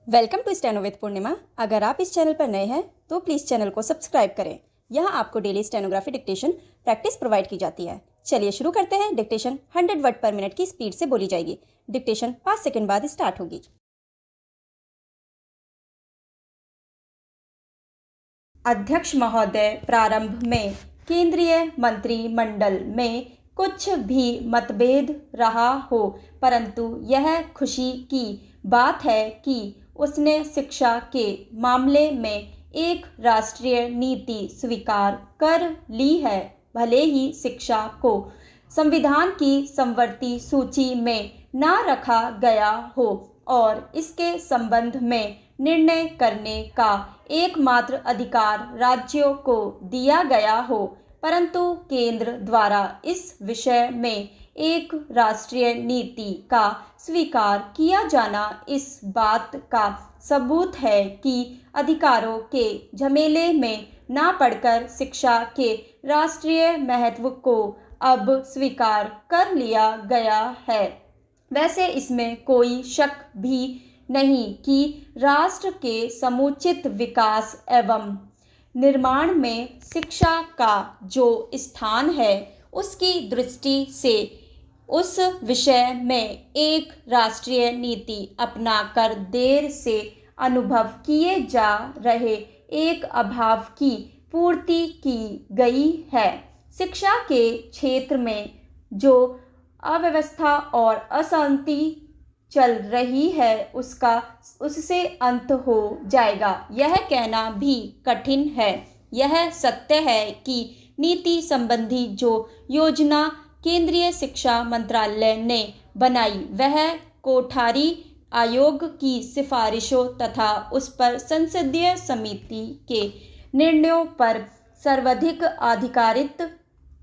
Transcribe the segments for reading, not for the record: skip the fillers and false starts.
Welcome to steno with पूर्णिमा। अगर आप इस चैनल पर नए हैं तो प्लीज़ चैनल को सब्सक्राइब करें। यहाँ आपको daily stenography dictation practice provide की जाती है। चलिए शुरू करते हैं। डिक्टेशन 100 वर्ड पर मिनट की स्पीड से बोली जाएगी। डिक्टेशन 5 सेकंड बाद स्टार्ट होगी। अध्यक्ष महोदय, प्रारंभ में केंद्रीय मंत्रिमंडल में कुछ भी मतभेद रहा हो, परंतु यह खुशी की बात है कि उसने शिक्षा के मामले में एक राष्ट्रीय नीति स्वीकार कर ली है। भले ही शिक्षा को संविधान की समवर्ती सूची में न रखा गया हो और इसके संबंध में निर्णय करने का एकमात्र अधिकार राज्यों को दिया गया हो, परंतु केंद्र द्वारा इस विषय में एक राष्ट्रीय नीति का स्वीकार किया जाना इस बात का सबूत है कि अधिकारों के झमेले में ना पड़कर शिक्षा के राष्ट्रीय महत्व को अब स्वीकार कर लिया गया है। वैसे इसमें कोई शक भी नहीं कि राष्ट्र के समुचित विकास एवं निर्माण में शिक्षा का जो स्थान है, उसकी दृष्टि से उस विषय में एक राष्ट्रीय नीति अपनाकर देर से अनुभव किए जा रहे एक अभाव की पूर्ति की गई है। शिक्षा के क्षेत्र में जो अव्यवस्था और अशांति चल रही है, उससे अंत हो जाएगा, यह कहना भी कठिन है। यह सत्य है कि नीति संबंधी जो योजना केंद्रीय शिक्षा मंत्रालय ने बनाई, वह कोठारी आयोग की सिफारिशों तथा उस पर संसदीय समिति के निर्णयों पर सर्वाधिक आधिकारित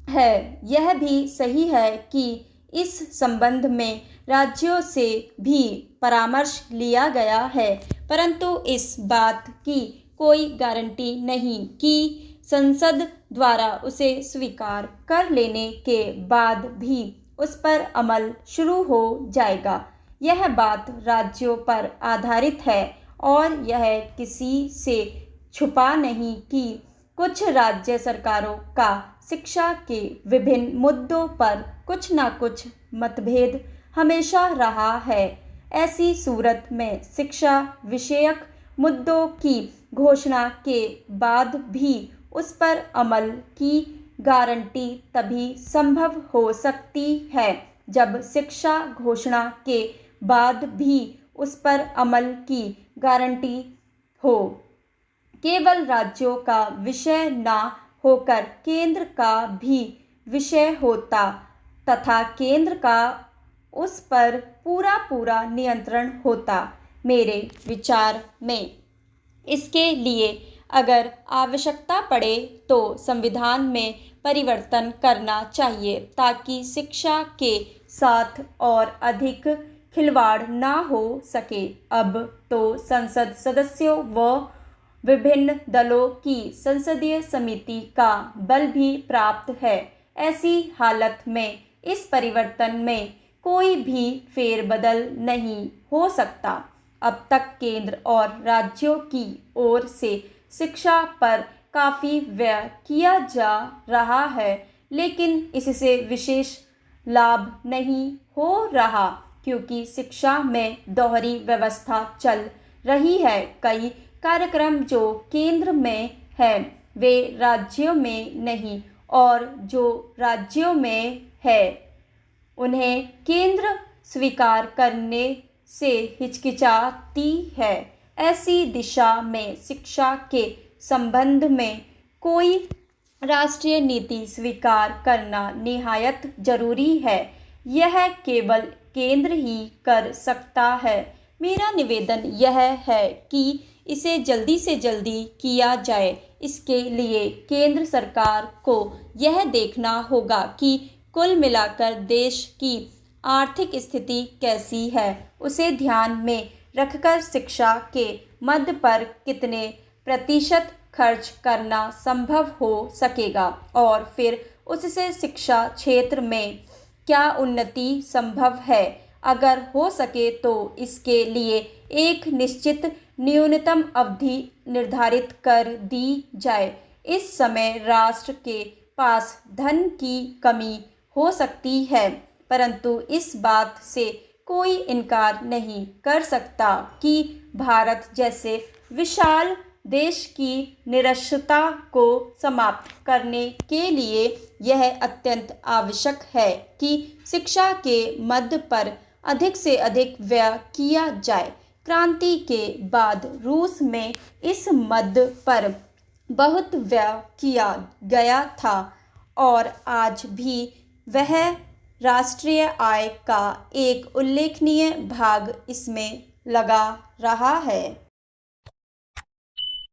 है। यह भी सही है कि इस संबंध में राज्यों से भी परामर्श लिया गया है, परंतु इस बात की कोई गारंटी नहीं कि संसद द्वारा उसे स्वीकार कर लेने के बाद भी उस पर अमल शुरू हो जाएगा। यह बात राज्यों पर आधारित है और यह किसी से छुपा नहीं कि कुछ राज्य सरकारों का शिक्षा के विभिन्न मुद्दों पर कुछ न कुछ मतभेद हमेशा रहा है। ऐसी सूरत में शिक्षा विषयक मुद्दों की घोषणा के बाद भी उस पर अमल की गारंटी तभी संभव हो सकती है जब शिक्षा घोषणा के बाद भी उस पर अमल की गारंटी हो केवल राज्यों का विषय न होकर केंद्र का भी विषय होता तथा केंद्र का उस पर पूरा नियंत्रण होता। मेरे विचार में इसके लिए अगर आवश्यकता पड़े तो संविधान में परिवर्तन करना चाहिए ताकि शिक्षा के साथ और अधिक खिलवाड़ न हो सके। अब तो संसद सदस्यों व विभिन्न दलों की संसदीय समिति का बल भी प्राप्त है। ऐसी हालत में इस परिवर्तन में कोई भी फेरबदल नहीं हो सकता। अब तक केंद्र और राज्यों की ओर से शिक्षा पर काफ़ी व्यय किया जा रहा है, लेकिन इससे विशेष लाभ नहीं हो रहा क्योंकि शिक्षा में दोहरी व्यवस्था चल रही है। कई कार्यक्रम जो केंद्र में है वे राज्यों में नहीं, और जो राज्यों में है उन्हें केंद्र स्वीकार करने से हिचकिचाती है। ऐसी दिशा में शिक्षा के संबंध में कोई राष्ट्रीय नीति स्वीकार करना निहायत जरूरी है। यह केवल केंद्र ही कर सकता है। मेरा निवेदन यह है कि इसे जल्दी से जल्दी किया जाए। इसके लिए केंद्र सरकार को यह देखना होगा कि कुल मिलाकर देश की आर्थिक स्थिति कैसी है, उसे ध्यान में रखकर शिक्षा के मद पर कितने प्रतिशत खर्च करना संभव हो सकेगा और फिर उससे शिक्षा क्षेत्र में क्या उन्नति संभव है अगर हो सके तो इसके लिए एक निश्चित न्यूनतम अवधि निर्धारित कर दी जाए। इस समय राष्ट्र के पास धन की कमी हो सकती है, परंतु इस बात से कोई इनकार नहीं कर सकता कि भारत जैसे विशाल देश की निरक्षरता को समाप्त करने के लिए यह अत्यंत आवश्यक है कि शिक्षा के मद पर अधिक से अधिक व्यय किया जाए। क्रांति के बाद रूस में इस मद पर बहुत व्यय किया गया था और आज भी वह राष्ट्रीय आय का एक उल्लेखनीय भाग इसमें लगा रहा है।